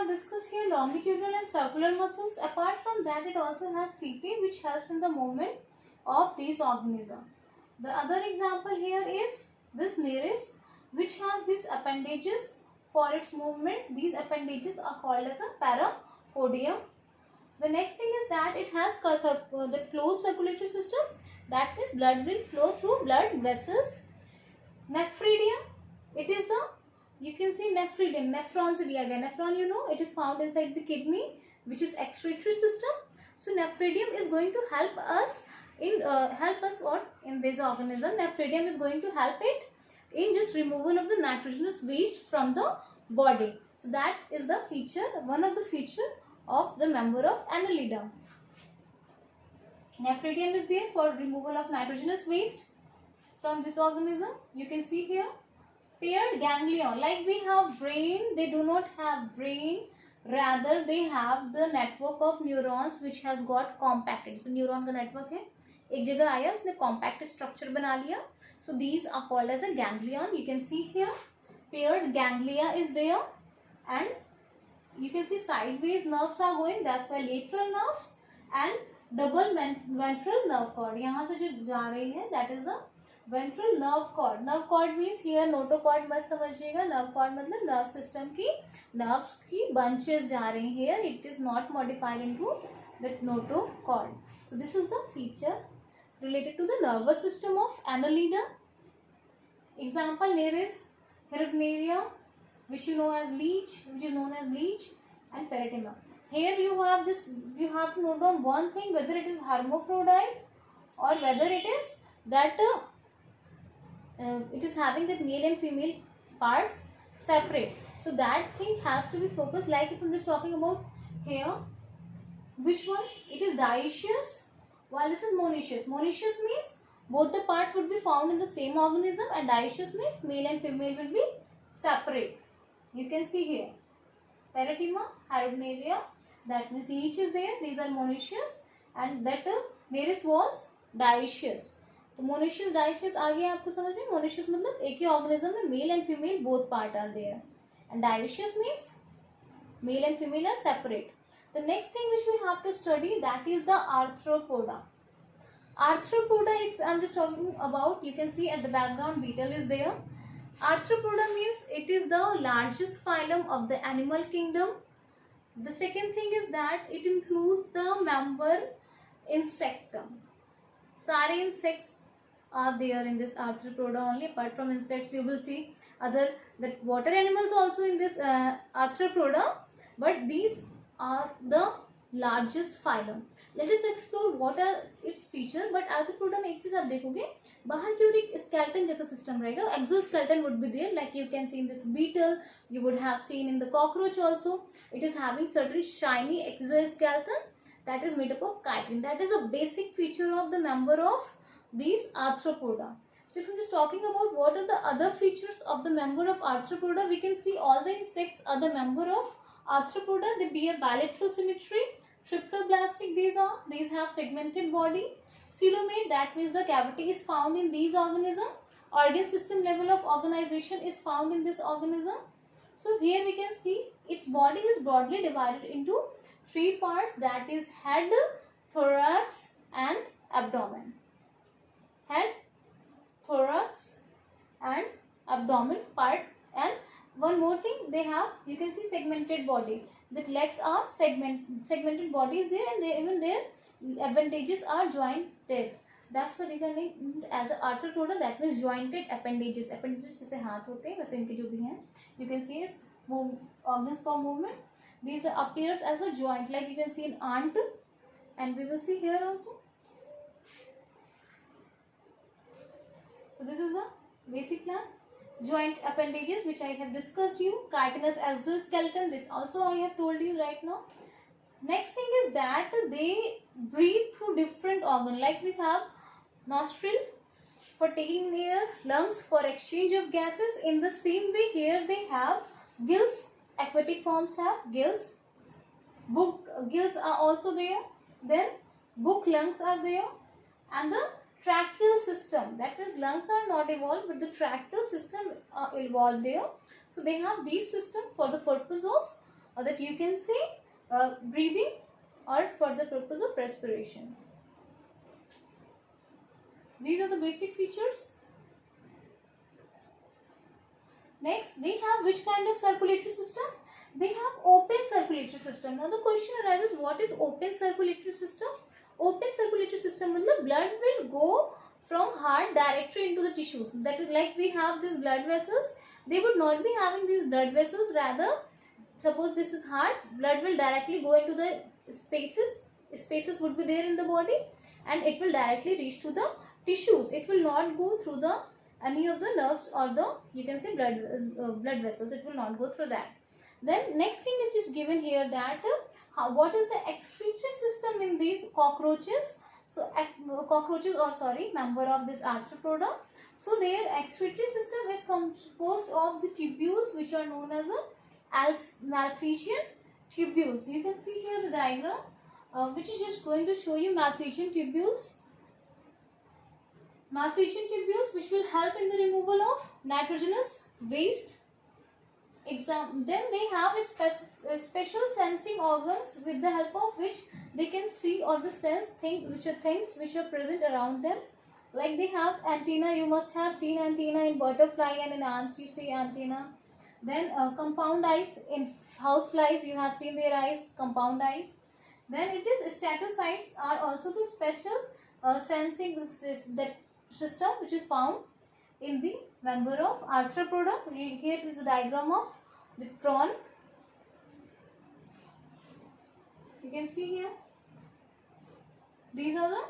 have discussed here longitudinal and circular muscles. Apart from that, it also has setae which helps in the movement of these organisms. The other example here is this nereis, which has these appendages for its movement. These appendages are called as a parapodium. The next thing is that it has the closed circulatory system, that means blood will flow through blood vessels. Nephridium, it is the, you can see nephridium, nephron se diya gaya. Nephron, you know, it is found inside the kidney, which is excretory system. So nephridium is going to help us in in this organism. Nephridium is going to help it in just removal of the nitrogenous waste from the body. So that is the feature, one of the feature of the member of Annelida. Nephridium is there for removal of nitrogenous waste from this organism. You can see here paired ganglion. Like we have brain, they do not have brain, rather they have the network of neurons which has got compacted. So neuron का network है, एक जगह आया, उसने compacted structure बना लिया. So these are called as a ganglion. You can see here paired ganglia is there, and you can see sideways nerves are going, that's why lateral nerves, and double ventral nerve cord यहाँ से जो जा रही है, that is the ventral nerve cord. Nerve cord means here notochord मत समझिएगा. nerve cord मतलब nerve system की nerves की bunches जा रही हैं. Here it is not modified into the notochord. So this is the feature related to the nervous system of Annelida. Example nereis, Heracneria, which you know as leech, which is known as leech, and Pheretima. Here you have to note down one thing, whether it is hermaphrodite or whether it is that it is having that male and female parts separate. So that thing has to be focused. Like if I'm just talking about here, which one? It is dioecious, while this is monoecious. Monoecious means both the parts would be found in the same organism, and dioecious means male and female will be separate. You can see here Pheretima, Heracneria, that means leech is there, these are monoecious, and that nereis was dioecious. तो monoecious dioecious आ गया आपको समझ में. Monoecious मतलब एक ही organism में male and female both part are there, and dioecious means male and female are separate. The next thing which we have to study, that is the Arthropoda. Arthropoda, if I am just talking about, you can see at the background beetle is there. Arthropoda means it is the largest phylum of the animal kingdom. The second thing is that it includes the member insectum. सारे insects are there in this arthropoda only. Apart from insects, you will see other that water animals also in this arthropoda, but these are the largest phylum. Let us explore what are its feature. But arthropoda में एक चीज आप देखोगे, बाहर की ओर एक skeleton जैसा system रहेगा. Exoskeleton would be there, like you can see in this beetle. You would have seen in the cockroach also. It is having certain shiny exoskeleton that is made up of chitin. That is a basic feature of the member of these arthropoda. So if I'm just talking about what are the other features of the member of arthropoda, we can see all the insects are the member of arthropoda. They bear bilateral symmetry. Triploblastic these have segmented body. Coelomate, that means the cavity is found in these organisms. Organ system level of organization is found in this organism. So here we can see its body is broadly divided into three parts, that is head, thorax and abdomen. Head, thorax and abdomen part. And one more thing they have, you can see segmented body. The legs are segmented body is there, and they even their appendages are jointed. That's why these are named as arthropoda. That means jointed appendages. Appendages जैसे हाथ होते हैं वैसे इनके जो भी हैं. You can see its organs for movement. These appears as a joint, like you can see in ant, and we will see here also. So this is the basic plan. Joint appendages, which I have discussed you. Chitinous exoskeleton, this also I have told you right now. Next thing is that they breathe through different organ. Like we have nostril for taking air, lungs for exchange of gases. In the same way, here they have gills. Aquatic forms have gills. Gills are also there. Then book lungs are there, and the tracheal system, that means lungs are not evolved, but the tracheal system evolved there. So they have these systems for the purpose of or that you can see breathing or for the purpose of respiration. These are the basic features. Next, they have which kind of circulatory system? They have open circulatory system. Now the question arises, what is open circulatory system? Open circulatory system means blood will go from heart directly into the tissues. That is like we have these blood vessels. They would not be having these blood vessels. Rather, suppose this is heart, blood will directly go into the spaces. Spaces would be there in the body, and it will directly reach to the tissues. It will not go through the any of the nerves or the, you can say, blood vessels. It will not go through that. Then next thing is just given here that what is the excretory system in these cockroaches. So cockroaches, or sorry, member of this arthropoda. So their excretory system is composed of the tubules which are known as a Malpighian tubules. You can see here the diagram which is just going to show you Malpighian tubules. Malpighian tubules which will help in the removal of nitrogenous waste. Then they have a special sensing organs with the help of which they can see or the sense things which are present around them. Like they have antenna. You must have seen antenna in butterfly, and in ants you see antenna. Then compound eyes in houseflies, you have seen their eyes, compound eyes. Then it is statocytes are also the special sensing that system which is found in the member of arthropoda. Here is the diagram of the prawn. You can see here. These are the